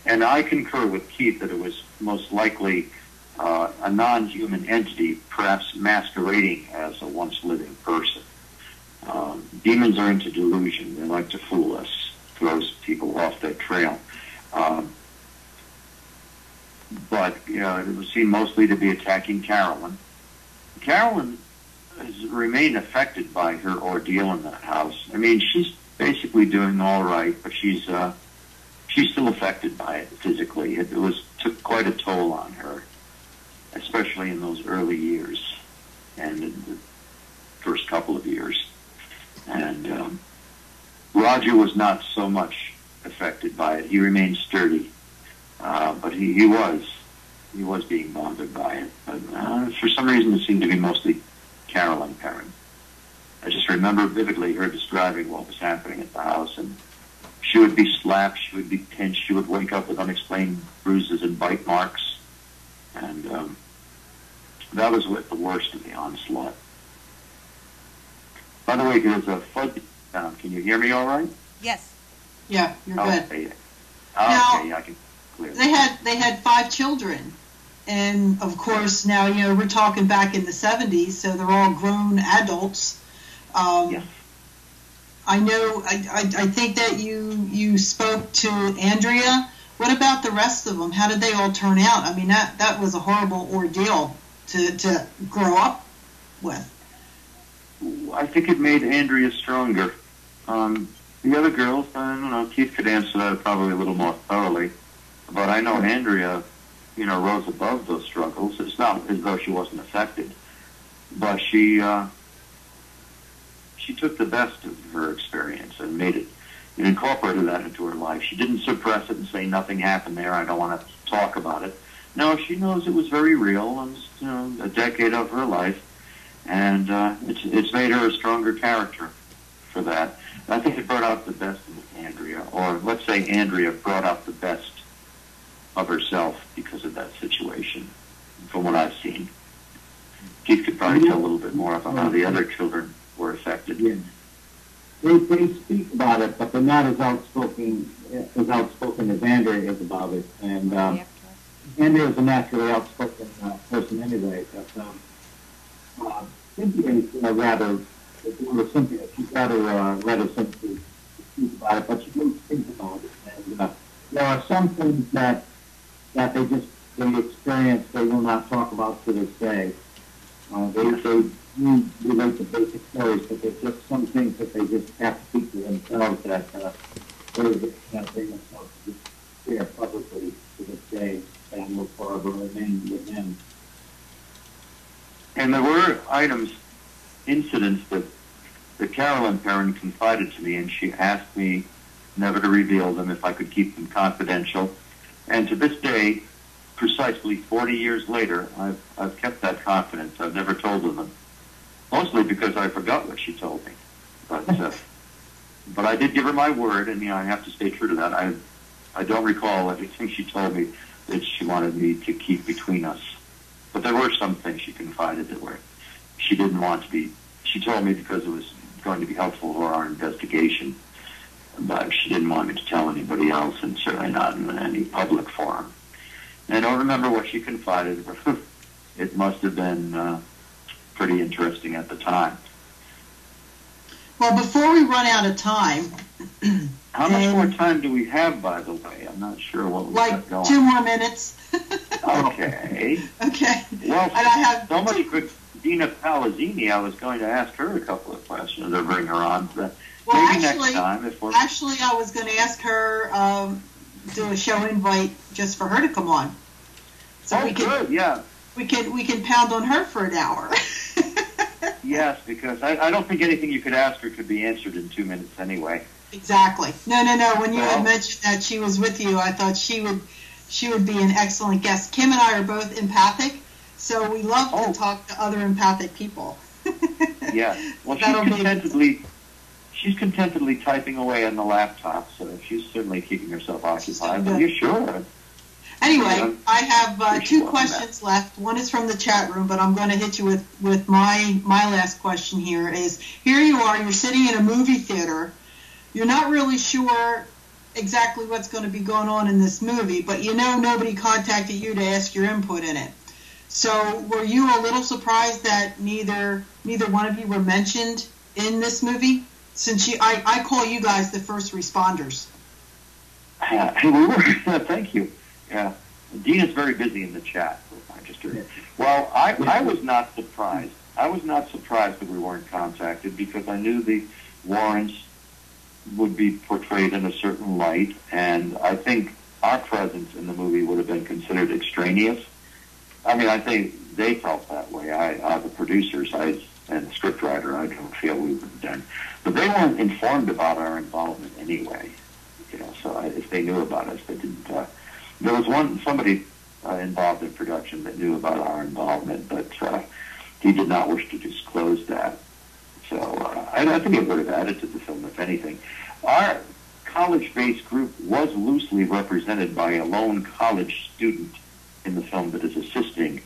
and I concur with Keith that it was most likely a non-human entity, perhaps masquerading as a once living person. Demons are into delusion. They like to fool us, throws people off their trail. But it was seen mostly to be attacking Carolyn. Carolyn has remained affected by her ordeal in that house. I mean, she's basically doing all right, but she's still affected by it physically. It took quite a toll on her, especially in those early years and in the first couple of years. And Roger was not so much affected by it. He remained sturdy, but he was being bothered by it. But for some reason, it seemed to be mostly Carolyn Perrin. I just remember vividly her describing what was happening at the house, and she would be slapped, she would be pinched, she would wake up with unexplained bruises and bite marks, and that was the worst of the onslaught. By the way, there's a fuzzy sound. Can you hear me all right? Yes. Yeah, you're good. Okay, Now, I can clearly. They had 5 children, and of course now we're talking back in the 70s, so they're all grown adults. Yes. I know. I think that you spoke to Andrea. What about the rest of them? How did they all turn out? I mean, that was a horrible ordeal to grow up with. I think it made Andrea stronger. The other girls, I don't know, Keith could answer that probably a little more thoroughly. But I know Andrea, rose above those struggles. It's not as though she wasn't affected. But she took the best of her experience and made it, and incorporated that into her life. She didn't suppress it and say nothing happened there, I don't want to talk about it. No, she knows it was very real, and a decade of her life. And it's made her a stronger character for that. I think it brought out the best in Andrea, or let's say Andrea brought out the best of herself because of that situation, from what I've seen. Keith could probably tell a little bit more about how the other children were affected. Yeah. They speak about it, but they're not as outspoken as Andrea is about it. And Andrea is a naturally outspoken person anyway. But Cynthia is rather Cynthia. She's rather reticent to speak about it, but she does think about it. And there are some things that they experience they will not talk about to this day. They do relate to basic stories, but there's just some things that they just have to keep to themselves that they can't bring themselves to share publicly to this day and will forever remain with them. And there were incidents that Carolyn Perrin confided to me, and she asked me never to reveal them if I could keep them confidential. And to this day, precisely 40 years later, I've kept that confidence. I've never told her them, mostly because I forgot what she told me. But I did give her my word, and I have to stay true to that. I don't recall everything she told me that she wanted me to keep between us. But there were some things she confided that she didn't want to be. She told me because it was going to be helpful for our investigation, but she didn't want me to tell anybody else, and certainly not in any public forum. And I don't remember what she confided, but it must have been pretty interesting at the time. Well, before we run out of time... How much more time do we have, by the way? I'm not sure what we've got going. 2 more minutes. Okay. Okay. Well, and I have so much for Dina Palazzini. I was going to ask her a couple of questions or bring her on. But maybe next time. Actually, I was going to ask her do a show invite just for her to come on. So good, yeah. We can pound on her for an hour. Yes, because I don't think anything you could ask her could be answered in 2 minutes anyway. Exactly. No. When you had mentioned that she was with you, I thought she would be an excellent guest. Kim and I are both empathic, so we love to talk to other empathic people. Yeah. Well, she's contentedly typing away on the laptop, so she's certainly keeping herself occupied. Are you sure? Anyway, I have two questions left. One is from the chat room, but I'm going to hit you with my last question here is, here you are, you're sitting in a movie theater. You're not really sure exactly what's going to be going on in this movie, but you know nobody contacted you to ask your input in it. So were you a little surprised that neither one of you were mentioned in this movie? Since I call you guys the first responders. We were. Thank you. Yeah. Dina's very busy in the chat. Well, I was not surprised. I was not surprised that we weren't contacted because I knew the Warrens would be portrayed in a certain light, and I think our presence in the movie would have been considered extraneous. I mean, I think they felt that way. The producers, and the scriptwriter, I don't feel we would have done. But they weren't informed about our involvement anyway. So if they knew about us, they didn't. There was somebody involved in production that knew about our involvement, but he did not wish to disclose that. So I think it would have added to the film, if anything. Our college-based group was loosely represented by a lone college student in the film that is assisting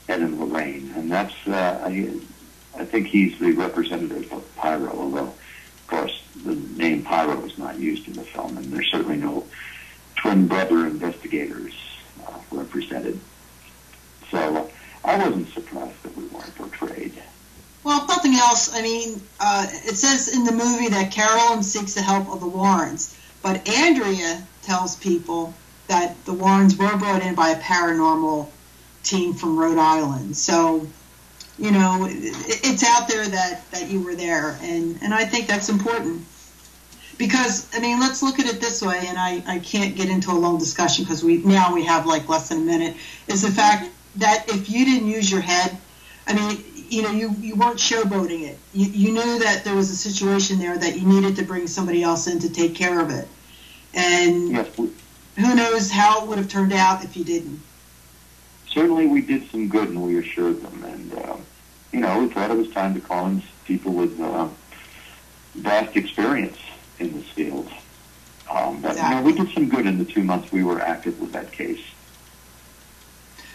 Ed and Lorraine, and that's I think he's the representative of Pyro, although, of course, the name Pyro is not used in the film, and there's certainly no twin brother investigators represented. So I wasn't surprised that we weren't portrayed. Well, if nothing else, I mean, it says in the movie that Carolyn seeks the help of the Warrens, but Andrea tells people that the Warrens were brought in by a paranormal team from Rhode Island. So, it's out there that you were there, and I think that's important. Because, I mean, let's look at it this way, and I can't get into a long discussion because we have like less than a minute, is the fact that if you didn't use your head, I mean, you weren't showboating it. You knew that there was a situation there that you needed to bring somebody else in to take care of it. And yes, who knows how it would have turned out if you didn't. Certainly we did some good, and we assured them. And, we thought it was time to call in people with vast experience in this field. Exactly. We did some good in the 2 months we were active with that case.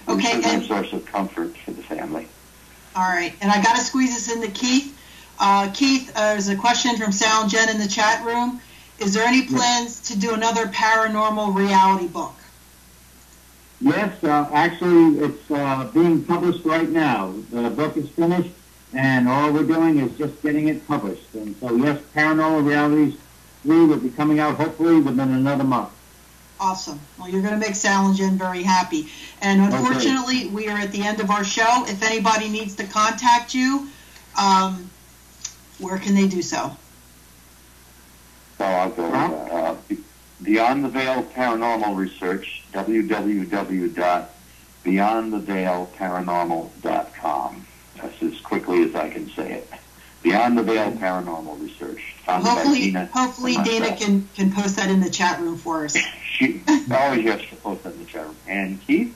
Okay, it was a source of comfort for the family. All right, and I got to squeeze this into Keith. Keith, there's a question from Sal and Jen in the chat room. Is there any plans to do another paranormal reality book? Yes, actually, it's being published right now. The book is finished, and all we're doing is just getting it published. And so, yes, Paranormal Realities 3 will be coming out hopefully within another month. Awesome. Well, you're going to make Sal and Jen very happy. And unfortunately, we are at the end of our show. If anybody needs to contact you, where can they do so? So I'll go Beyond the Veil Paranormal Research, www.beyondtheveilparanormal.com. That's as quickly as I can say it. Beyond the Veil Paranormal Research. Hopefully Dana can post that in the chat room for us. She always has to post that in the chat room. And Keith?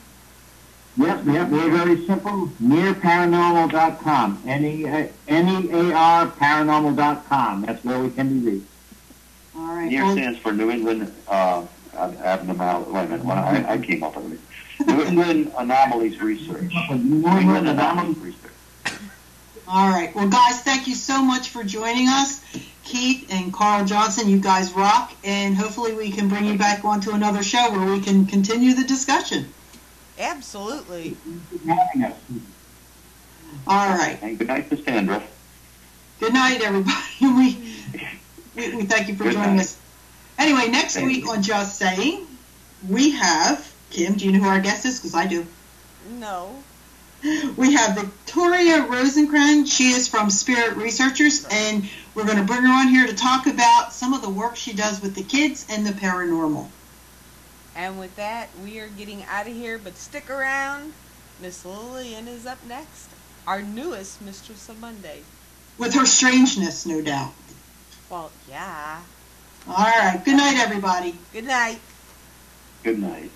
Yep, we're very simple. NEARparanormal.com. NEAR paranormal.com. That's where we can be reached. All right. NEAR stands for New England Abnormal. Wait a minute. I came up with it. New England Anomalies Research. New England Anomalies Research. All right. Well, guys, thank you so much for joining us. Keith and Carl Johnson, you guys rock, and hopefully we can bring you back onto another show where we can continue the discussion. Absolutely. Having us. All right. And good night to Sandra. Good night, everybody. We thank you for joining us. Anyway, next week on Just Saying, we have, Kim, do you know who our guest is? Because I do. No. We have Victoria Rosencrantz. She is from Spirit Researchers, and we're going to bring her on here to talk about some of the work she does with the kids and the paranormal. And with that, we are getting out of here, but stick around. Miss Lillian is up next, our newest Mistress of Monday. With her strangeness, no doubt. Well, yeah. All right. Good night, everybody. Good night. Good night.